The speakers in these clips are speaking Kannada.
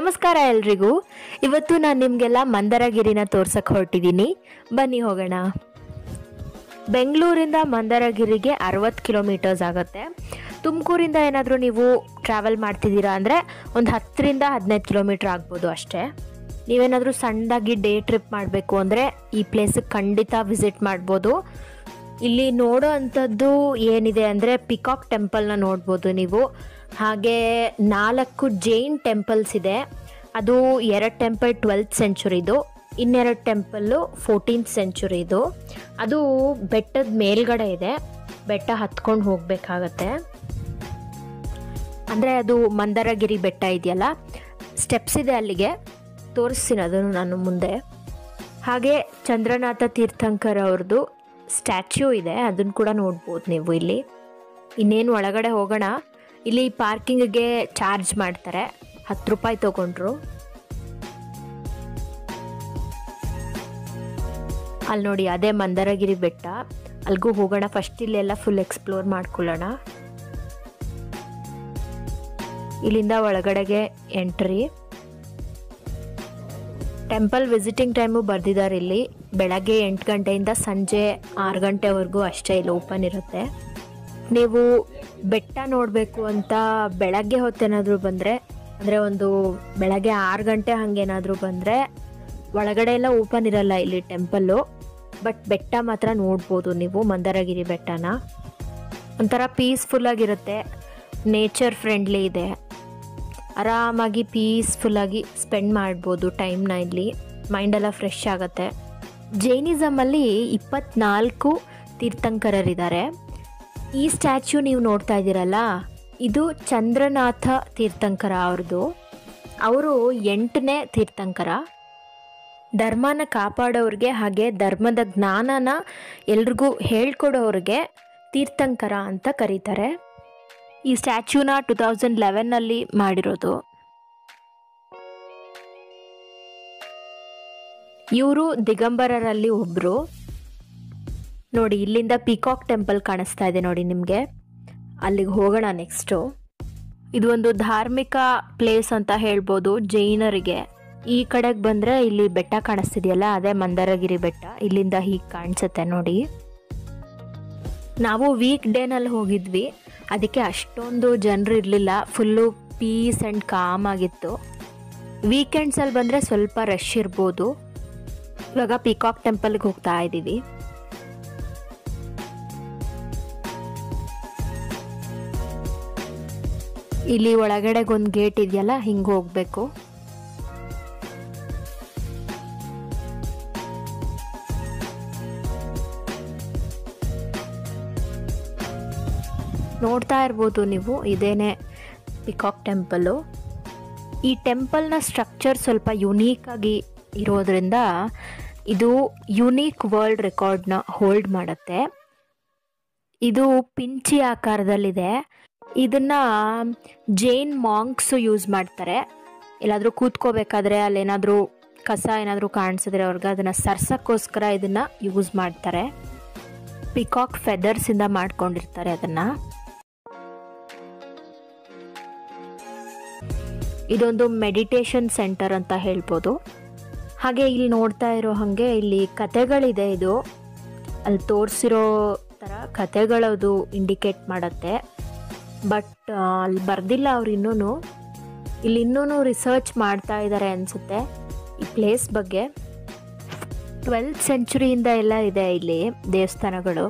ನಮಸ್ಕಾರ ಎಲ್ರಿಗೂ. ಇವತ್ತು ನಾನು ನಿಮಗೆಲ್ಲ ಮಂದರಗಿರಿನ ತೋರ್ಸಕ್ಕೆ ಹೊರಟಿದ್ದೀನಿ. ಬನ್ನಿ ಹೋಗೋಣ. ಬೆಂಗಳೂರಿಂದ ಮಂದರಗಿರಿಗೆ 60 ಕಿಲೋಮೀಟರ್ಸ್ ಆಗುತ್ತೆ. ತುಮಕೂರಿಂದ ಏನಾದರೂ ನೀವು ಟ್ರಾವೆಲ್ ಮಾಡ್ತಿದ್ದೀರಾ ಅಂದರೆ ಒಂದು 10ರಿಂದ 15 ಕಿಲೋಮೀಟ್ರ್ ಆಗ್ಬೋದು ಅಷ್ಟೇ. ನೀವೇನಾದರೂ ಸಣ್ಣದಾಗಿ ಡೇ ಟ್ರಿಪ್ ಮಾಡಬೇಕು ಅಂದರೆ ಈ ಪ್ಲೇಸಿಗೆ ಖಂಡಿತ ವಿಸಿಟ್ ಮಾಡ್ಬೋದು. ಇಲ್ಲಿ ನೋಡೋ ಅಂಥದ್ದು ಏನಿದೆ ಅಂದರೆ ಪಿಕಾಕ್ ಟೆಂಪಲ್ನ ನೋಡ್ಬೋದು ನೀವು. ಹಾಗೆ 4 ಜೈನ್ ಟೆಂಪಲ್ಸ್ ಇದೆ. ಅದು 2 ಟೆಂಪಲ್ 12th ಸೆಂಚುರಿದು, ಇನ್ನೆರಡು ಟೆಂಪಲ್ಲು 14th ಸೆಂಚುರಿದು. ಅದು ಬೆಟ್ಟದ ಮೇಲ್ಗಡೆ ಇದೆ, ಬೆಟ್ಟ ಹತ್ಕೊಂಡು ಹೋಗಬೇಕಾಗತ್ತೆ. ಅಂದರೆ ಅದು ಮಂದರಗಿರಿ ಬೆಟ್ಟ ಇದೆಯಲ್ಲ, ಸ್ಟೆಪ್ಸ್ ಇದೆ ಅಲ್ಲಿಗೆ, ತೋರಿಸ್ತೀನಿ ಅದನ್ನು ನಾನು ಮುಂದೆ. ಹಾಗೆ ಚಂದ್ರನಾಥ ತೀರ್ಥಂಕರ್ ಅವ್ರದ್ದು ಸ್ಟ್ಯಾಚ್ಯೂ ಇದೆ, ಅದನ್ನು ಕೂಡ ನೋಡ್ಬೋದು ನೀವು ಇಲ್ಲಿ. ಇನ್ನೇನು ಒಳಗಡೆ ಹೋಗೋಣ. ಇಲ್ಲಿ ಪಾರ್ಕಿಂಗ್ಗೆ ಚಾರ್ಜ್ ಮಾಡ್ತಾರೆ, 10 ರೂಪಾಯಿ ತೊಗೊಂಡ್ರು. ಅಲ್ಲಿ ನೋಡಿ, ಅದೇ ಮಂದರಗಿರಿ ಬೆಟ್ಟ, ಅಲ್ಲಿಗೂ ಹೋಗೋಣ. ಫಸ್ಟ್ ಇಲ್ಲೆಲ್ಲ ಫುಲ್ ಎಕ್ಸ್ಪ್ಲೋರ್ ಮಾಡ್ಕೊಳ್ಳೋಣ. ಇಲ್ಲಿಂದ ಒಳಗಡೆಗೆ ಎಂಟ್ರಿ. ಟೆಂಪಲ್ ವಿಸಿಟಿಂಗ್ ಟೈಮು ಬರೆದಿದ್ದಾರೆ ಇಲ್ಲಿ. ಬೆಳಗ್ಗೆ 8 ಗಂಟೆಯಿಂದ ಸಂಜೆ 6 ಗಂಟೆವರೆಗೂ ಅಷ್ಟೇ ಇಲ್ಲಿ ಓಪನ್ ಇರುತ್ತೆ. ನೀವು ಬೆಟ್ಟ ನೋಡಬೇಕು ಅಂತ ಬೆಳಗ್ಗೆ ಹೊತ್ತೇನಾದರೂ ಬಂದರೆ, ಅಂದರೆ ಒಂದು ಬೆಳಗ್ಗೆ 6 ಗಂಟೆ ಹಾಗೇನಾದರೂ ಬಂದರೆ, ಒಳಗಡೆ ಎಲ್ಲ ಓಪನ್ ಇರಲ್ಲ ಇಲ್ಲಿ ಟೆಂಪಲ್ಲು. ಬಟ್ ಬೆಟ್ಟ ಮಾತ್ರ ನೋಡ್ಬೋದು ನೀವು, ಮಂದರಗಿರಿ ಬೆಟ್ಟನ. ಒಂಥರ ಪೀಸ್ಫುಲ್ಲಾಗಿರುತ್ತೆ, ನೇಚರ್ ಫ್ರೆಂಡ್ಲಿ ಇದೆ. ಆರಾಮಾಗಿ ಪೀಸ್ಫುಲ್ಲಾಗಿ ಸ್ಪೆಂಡ್ ಮಾಡ್ಬೋದು ಟೈಮ್ನ ಇಲ್ಲಿ. ಮೈಂಡೆಲ್ಲ ಫ್ರೆಶ್ ಆಗುತ್ತೆ. ಜೈನಿಸಮಲ್ಲಿ 24 ತೀರ್ಥಂಕರರಿದ್ದಾರೆ. ಈ ಸ್ಟ್ಯಾಚ್ಯೂ ನೀವು ನೋಡ್ತಾ ಇದ್ದೀರಲ್ಲ, ಇದು ಚಂದ್ರನಾಥ ತೀರ್ಥಂಕರ ಅವ್ರದ್ದು. ಅವರು 8ನೇ ತೀರ್ಥಂಕರ. ಧರ್ಮನ ಕಾಪಾಡೋರಿಗೆ ಹಾಗೆ ಧರ್ಮದ ಜ್ಞಾನನ ಎಲ್ರಿಗೂ ಹೇಳ್ಕೊಡೋರಿಗೆ ತೀರ್ಥಂಕರ ಅಂತ ಕರೀತಾರೆ. ಈ ಸ್ಟ್ಯಾಚ್ಯೂನ 2011ನಲ್ಲಿ ಮಾಡಿರೋದು. ಇವರು ದಿಗಂಬರರಲ್ಲಿ ಒಬ್ಬರು. ನೋಡಿ, ಇಲ್ಲಿಂದ ಪಿಕಾಕ್ ಟೆಂಪಲ್ ಕಾಣಿಸ್ತಾ ಇದೆ ನೋಡಿ ನಿಮಗೆ. ಅಲ್ಲಿಗೆ ಹೋಗೋಣ ನೆಕ್ಸ್ಟು. ಇದು ಒಂದು ಧಾರ್ಮಿಕ ಪ್ಲೇಸ್ ಅಂತ ಹೇಳ್ಬೋದು ಜೈನರಿಗೆ. ಈ ಕಡೆಗೆ ಬಂದರೆ ಇಲ್ಲಿ ಬೆಟ್ಟ ಕಾಣಿಸ್ತಿದೆಯಲ್ಲ, ಅದೇ ಮಂದರಗಿರಿ ಬೆಟ್ಟ. ಇಲ್ಲಿಂದ ಹೀಗೆ ಕಾಣಿಸುತ್ತೆ ನೋಡಿ. ನಾವು ವೀಕ್ ಡೇನಲ್ಲಿ ಹೋಗಿದ್ವಿ, ಅದಕ್ಕೆ ಅಷ್ಟೊಂದು ಜನರು ಇರಲಿಲ್ಲ. ಫುಲ್ಲು ಪೀಸ್ ಆ್ಯಂಡ್ ಕಾಮ್ ಆಗಿತ್ತು. ವೀಕೆಂಡ್ಸಲ್ಲಿ ಬಂದರೆ ಸ್ವಲ್ಪ ರಶ್ ಇರ್ಬೋದು. ಇವಾಗ ಪಿಕಾಕ್ ಟೆಂಪಲ್ಗೆ ಹೋಗ್ತಾ ಇದ್ದೀವಿ. ಇಲ್ಲಿ ಒಳಗಡೆಗೆ ಒಂದು ಗೇಟ್ ಇದೆಯಲ್ಲ, ಹಿಂಗೆ ಹೋಗಬೇಕು. ನೋಡ್ತಾ ಇರ್ಬೋದು ನೀವು, ಇದೇನೆ ಪಿಕಾಕ್ ಟೆಂಪಲ್ಲು. ಈ ಟೆಂಪಲ್ನ ಸ್ಟ್ರಕ್ಚರ್ ಸ್ವಲ್ಪ ಯುನೀಕಾಗಿ ಇರೋದ್ರಿಂದ ಇದು ಯುನೀಕ್ ವರ್ಲ್ಡ್ ರೆಕಾರ್ಡ್ನ ಹೋಲ್ಡ್ ಮಾಡುತ್ತೆ. ಇದು ಪಿಂಚಿ ಆಕಾರದಲ್ಲಿದೆ. ಇದನ್ನು ಜೈನ್ ಮಾಂಕ್ಸು ಯೂಸ್ ಮಾಡ್ತಾರೆ. ಎಲ್ಲಾದರೂ ಕೂತ್ಕೋಬೇಕಾದ್ರೆ ಅಲ್ಲೇನಾದರೂ ಕಸ ಏನಾದರೂ ಕಾಣಿಸಿದ್ರೆ ಅವ್ರಿಗೆ ಅದನ್ನು ಸರ್ಸಕ್ಕೋಸ್ಕರ ಇದನ್ನು ಯೂಸ್ ಮಾಡ್ತಾರೆ. ಪಿಕಾಕ್ ಫೆದರ್ಸಿಂದ ಮಾಡ್ಕೊಂಡಿರ್ತಾರೆ ಅದನ್ನು. ಇದೊಂದು ಮೆಡಿಟೇಷನ್ ಸೆಂಟರ್ ಅಂತ ಹೇಳ್ಬೋದು. ಹಾಗೆ ಇಲ್ಲಿ ನೋಡ್ತಾ ಇರೋ ಹಾಗೆ ಇಲ್ಲಿ ಕತೆಗಳಿದೆ. ಇದು ಅಲ್ಲಿ ತೋರಿಸಿರೋ ಥರ ಕತೆಗಳದು ಇಂಡಿಕೇಟ್ ಮಾಡುತ್ತೆ. ಬಟ್ ಅಲ್ಲಿ ಬರ್ದಿಲ್ಲ ಅವ್ರು ಇನ್ನೂ. ಇಲ್ಲಿ ಇನ್ನೂ ರಿಸರ್ಚ್ ಮಾಡ್ತಾ ಇದ್ದಾರೆ ಅನಿಸುತ್ತೆ ಈ ಪ್ಲೇಸ್ ಬಗ್ಗೆ. 12th ಸೆಂಚುರಿಯಿಂದ ಎಲ್ಲ ಇದೆ ಇಲ್ಲಿ ದೇವಸ್ಥಾನಗಳು.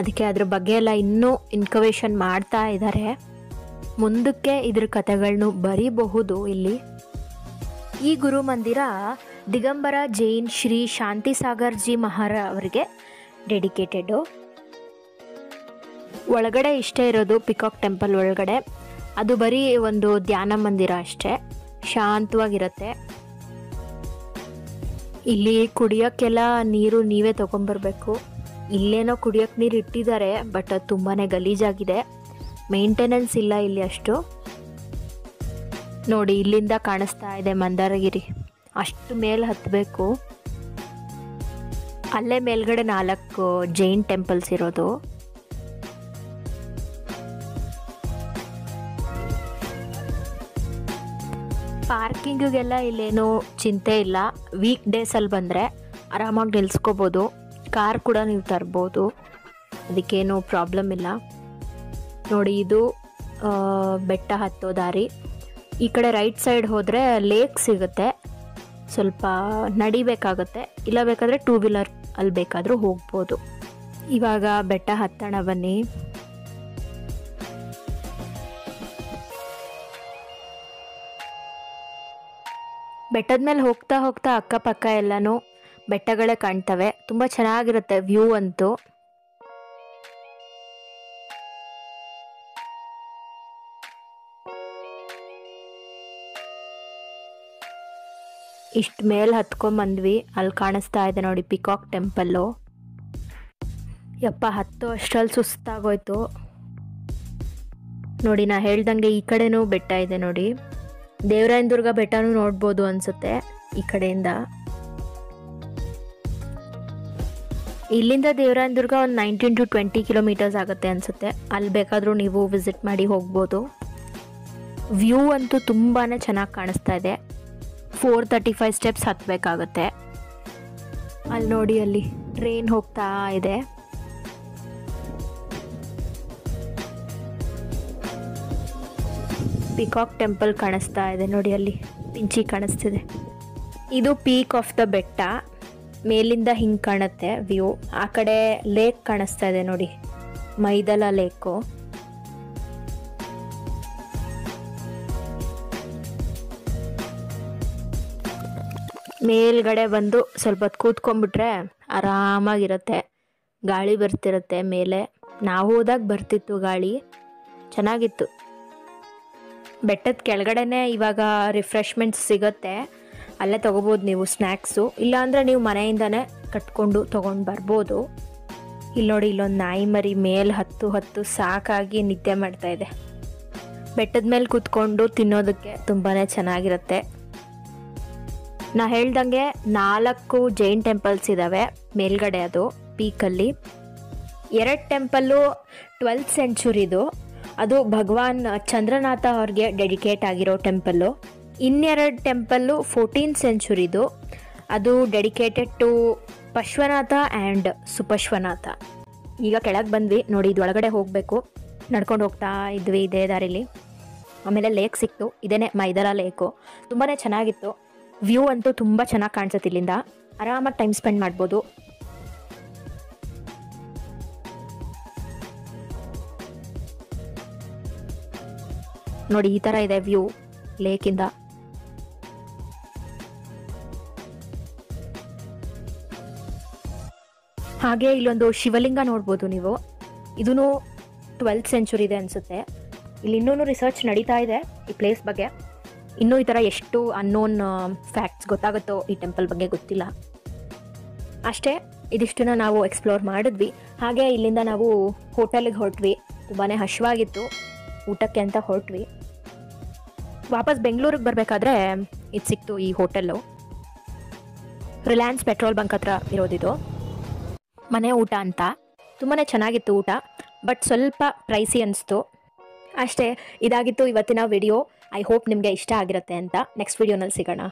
ಅದಕ್ಕೆ ಅದ್ರ ಬಗ್ಗೆ ಎಲ್ಲ ಇನ್ನೂ ಇನ್ಕವೇಷನ್ ಮಾಡ್ತಾ ಇದ್ದಾರೆ. ಮುಂದಕ್ಕೆ ಇದ್ರ ಕಥೆಗಳನ್ನು ಬರೀಬಹುದು ಇಲ್ಲಿ. ಈ ಗುರು ಮಂದಿರ ದಿಗಂಬರ ಜೈನ್ ಶ್ರೀ ಶಾಂತಿಸಾಗರ್ ಜಿ ಮಹಾರಾಜ್ ಅವರಿಗೆ ಡೆಡಿಕೇಟೆಡು. ಒಳಗಡೆ ಇಷ್ಟೇ ಇರೋದು ಪಿಕಾಕ್ ಟೆಂಪಲ್ ಒಳಗಡೆ. ಅದು ಬರೀ ಒಂದು ಧ್ಯಾನ ಮಂದಿರ ಅಷ್ಟೇ, ಶಾಂತವಾಗಿರುತ್ತೆ. ಇಲ್ಲಿ ಕುಡಿಯೋಕ್ಕೆಲ್ಲ ನೀರು ನೀವೇ ತೊಗೊಂಬರ್ಬೇಕು. ಇಲ್ಲೇನೋ ಕುಡಿಯೋಕ್ಕೆ ನೀರು ಇಟ್ಟಿದ್ದಾರೆ, ಬಟ್ ಅದು ತುಂಬಾ ಗಲೀಜಾಗಿದೆ. ಮೇಂಟೆನೆನ್ಸ್ ಇಲ್ಲ ಇಲ್ಲಿ ಅಷ್ಟು. ನೋಡಿ, ಇಲ್ಲಿಂದ ಕಾಣಿಸ್ತಾ ಇದೆ ಮಂದರಗಿರಿ. ಅಷ್ಟು ಮೇಲೆ ಹತ್ತಬೇಕು. ಅಲ್ಲೇ ಮೇಲ್ಗಡೆ 4 ಜೈನ್ ಟೆಂಪಲ್ಸ್ ಇರೋದು. ಪಾರ್ಕಿಂಗಿಗೆಲ್ಲ ಇಲ್ಲೇನು ಚಿಂತೆ ಇಲ್ಲ. ವೀಕ್ ಡೇಸಲ್ಲಿ ಬಂದರೆ ಆರಾಮಾಗಿ ನಿಲ್ಲಿಸ್ಕೋಬೋದು. ಕಾರ್ ಕೂಡ ನೀವು ತರ್ಬೋದು, ಅದಕ್ಕೇನು ಪ್ರಾಬ್ಲಮ್ ಇಲ್ಲ. ನೋಡಿ, ಇದು ಬೆಟ್ಟ ಹತ್ತೋ ದಾರಿ. ಈ ಕಡೆ ರೈಟ್ ಸೈಡ್ ಹೋದರೆ ಲೇಕ್ ಸಿಗುತ್ತೆ, ಸ್ವಲ್ಪ ನಡಿಬೇಕಾಗುತ್ತೆ. ಇಲ್ಲ ಬೇಕಾದರೆ 2 ವೀಲರ್ ಅಲ್ಲಿ ಬೇಕಾದರೂ ಹೋಗ್ಬೋದು. ಇವಾಗ ಬೆಟ್ಟ ಹತ್ತೋಣ ಬನ್ನಿ. ಬೆಟ್ಟದ ಮೇಲೆ ಹೋಗ್ತಾ ಹೋಗ್ತಾ ಅಕ್ಕಪಕ್ಕ ಎಲ್ಲನೂ ಬೆಟ್ಟಗಳೇ ಕಾಣ್ತವೆ. ತುಂಬ ಚೆನ್ನಾಗಿರುತ್ತೆ ವ್ಯೂ ಅಂತೂ. ಇಷ್ಟು ಮೇಲೆ ಹತ್ಕೊಂಬಂದ್ವಿ. ಅಲ್ಲಿ ಕಾಣಿಸ್ತಾ ಇದೆ ನೋಡಿ ಪಿಕಾಕ್ ಟೆಂಪಲ್ಲು. ಯಪ್ಪ, ಹತ್ತು ಅಷ್ಟರಲ್ಲಿ ಸುಸ್ತಾಗೋಯ್ತು ನೋಡಿ. ನಾ ಹೇಳ್ದಂಗೆ ಈ ಕಡೆನೂ ಬೆಟ್ಟ ಇದೆ ನೋಡಿ. ದೇವರಾಯನದುರ್ಗ ಬೆಟ್ಟನೂ ನೋಡ್ಬೋದು ಅನಿಸುತ್ತೆ ಈ ಕಡೆಯಿಂದ. ಇಲ್ಲಿಂದ ದೇವರಾಯನದುರ್ಗ ಒಂದು 19 to 20 ಕಿಲೋಮೀಟರ್ಸ್ ಆಗುತ್ತೆ ಅನಿಸುತ್ತೆ. ಅಲ್ಲಿ ಬೇಕಾದರೂ ನೀವು ವಿಸಿಟ್ ಮಾಡಿ ಹೋಗ್ಬೋದು. ವ್ಯೂ ಅಂತೂ ತುಂಬಾ ಚೆನ್ನಾಗಿ ಕಾಣಿಸ್ತಾ ಇದೆ. 435 ಸ್ಟೆಪ್ಸ್ ಹತ್ತಬೇಕಾಗತ್ತೆ. ಅಲ್ಲಿ ನೋಡಿ, ಅಲ್ಲಿ ಟ್ರೈನ್ ಹೋಗ್ತಾ ಇದೆ. ಪಿಕಾಕ್ ಟೆಂಪಲ್ ಕಾಣಿಸ್ತಾ ಇದೆ ನೋಡಿ, ಅಲ್ಲಿ ಪಿಂಚಿ ಕಾಣಿಸ್ತಿದೆ. ಇದು ಪೀಕ್ ಆಫ್ ದ ಬೆಟ್ಟ. ಮೇಲಿಂದ ಹಿಂಗೆ ಕಾಣುತ್ತೆ ವ್ಯೂ. ಆ ಕಡೆ ಲೇಕ್ ಕಾಣಿಸ್ತಾ ಇದೆ ನೋಡಿ, ಮೈದಲ ಲೇಕು. ಮೇಲ್ಗಡೆ ಬಂದು ಸ್ವಲ್ಪ ಹೊತ್ತು ಕೂತ್ಕೊಂಡ್ಬಿಟ್ರೆ ಆರಾಮಾಗಿರುತ್ತೆ. ಗಾಳಿ ಬರ್ತಿರುತ್ತೆ ಮೇಲೆ. ನಾವು ಹೋದಾಗ ಬರ್ತಿತ್ತು ಗಾಳಿ, ಚೆನ್ನಾಗಿತ್ತು. ಬೆಟ್ಟದ ಕೆಳಗಡೆನೇ ಇವಾಗ ರಿಫ್ರೆಶ್ಮೆಂಟ್ಸ್ ಸಿಗುತ್ತೆ, ಅಲ್ಲೇ ತೊಗೋಬೋದು ನೀವು ಸ್ನ್ಯಾಕ್ಸು. ಇಲ್ಲಾಂದರೆ ನೀವು ಮನೆಯಿಂದನೇ ಕಟ್ಕೊಂಡು ತೊಗೊಂಡು ಬರ್ಬೋದು. ಇಲ್ಲಿ ನೋಡಿ, ಇಲ್ಲೊಂದು ನಾಯಿ ಮರಿ ಮೇಲೆ ಹತ್ತು ಸಾಕಾಗಿ ನಿದ್ದೆ ಮಾಡ್ತಾಯಿದೆ. ಬೆಟ್ಟದ ಮೇಲೆ ಕೂತ್ಕೊಂಡು ತಿನ್ನೋದಕ್ಕೆ ತುಂಬಾ ಚೆನ್ನಾಗಿರುತ್ತೆ. ನಾ ಹೇಳ್ದಂಗೆ 4 ಜೈನ್ ಟೆಂಪಲ್ಸ್ ಇದ್ದಾವೆ ಮೇಲ್ಗಡೆ, ಅದು ಪೀಕಲ್ಲಿ. 2 ಟೆಂಪಲ್ಲು 12th ಸೆಂಚುರಿದು, ಅದು ಭಗವಾನ್ ಚಂದ್ರನಾಥ ಅವ್ರಿಗೆ ಡೆಡಿಕೇಟ್ ಆಗಿರೋ ಟೆಂಪಲ್ಲು. 2 ಟೆಂಪಲ್ಲು 14th ಸೆಂಚುರಿದು, ಅದು ಡೆಡಿಕೇಟೆಡ್ ಟು ಪಶ್ವನಾಥ ಆ್ಯಂಡ್ ಸುಪಶ್ವನಾಥ. ಈಗ ಕೆಳಗೆ ಬಂದ್ವಿ ನೋಡಿ, ಇದೊಳಗಡೆ ಹೋಗಬೇಕು. ನಡ್ಕೊಂಡು ಹೋಗ್ತಾ ಇದ್ವಿ ಇದೇ ದಾರಿಲಿ. ಆಮೇಲೆ ಲೇಕ್ ಸಿಕ್ತು, ಇದೇನೆ ಮೈದರ ಲೇಕು. ತುಂಬಾ ಚೆನ್ನಾಗಿತ್ತು. ವ್ಯೂ ಅಂತೂ ತುಂಬ ಚೆನ್ನಾಗಿ ಕಾಣಿಸುತ್ತೆ. ಇಲ್ಲಿಂದ ಆರಾಮಾಗಿ ಟೈಮ್ ಸ್ಪೆಂಡ್ ಮಾಡ್ಬೋದು. ನೋಡಿ, ಈ ಥರ ಇದೆ ವ್ಯೂ ಲೇಕಿಂದ. ಹಾಗೆ ಇಲ್ಲೊಂದು ಶಿವಲಿಂಗ ನೋಡ್ಬೋದು ನೀವು. ಇದೂ 12th ಸೆಂಚುರಿ ಇದೆ ಅನಿಸುತ್ತೆ. ಇಲ್ಲಿ ಇನ್ನೂ ರಿಸರ್ಚ್ ನಡೀತಾ ಇದೆ ಈ ಪ್ಲೇಸ್ ಬಗ್ಗೆ. ಇನ್ನೂ ಈ ಥರ ಎಷ್ಟು ಅನ್ನೋನ್ ಫ್ಯಾಕ್ಟ್ಸ್ ಗೊತ್ತಾಗುತ್ತೋ ಈ ಟೆಂಪಲ್ ಬಗ್ಗೆ ಗೊತ್ತಿಲ್ಲ. ಅಷ್ಟೇ, ಇದಿಷ್ಟನ್ನು ನಾವು ಎಕ್ಸ್ಪ್ಲೋರ್ ಮಾಡಿದ್ವಿ. ಹಾಗೆ ಇಲ್ಲಿಂದ ನಾವು ಹೋಟೆಲಿಗೆ ಹೊರಟ್ವಿ. ತುಂಬಾ ಹಶ್ವಾಗಿತ್ತು, ಊಟಕ್ಕೆ ಅಂತ ಹೊರಟ್ವಿ. ವಾಪಸ್ ಬೆಂಗಳೂರಿಗೆ ಬರಬೇಕಾದ್ರೆ ಇದು ಸಿಕ್ತು ಈ ಹೋಟೆಲ್ಲು. ರಿಲಯನ್ಸ್ ಪೆಟ್ರೋಲ್ ಬಂಕ್ ಹತ್ರ ಇರೋದಿದು. ಮನೆ ಊಟ ಅಂತ. ತುಂಬಾ ಚೆನ್ನಾಗಿತ್ತು ಊಟ, ಬಟ್ ಸ್ವಲ್ಪ ಪ್ರೈಸಿ ಅನಿಸ್ತು ಅಷ್ಟೇ. ಇದಾಗಿತ್ತು ಇವತ್ತಿನ ವಿಡಿಯೋ. ಐ ಹೋಪ್ ನಿಮಗೆ ಇಷ್ಟ ಆಗಿರುತ್ತೆ ಅಂತ. ನೆಕ್ಸ್ಟ್ ವಿಡಿಯೋನಲ್ಲಿ ಸಿಗೋಣ.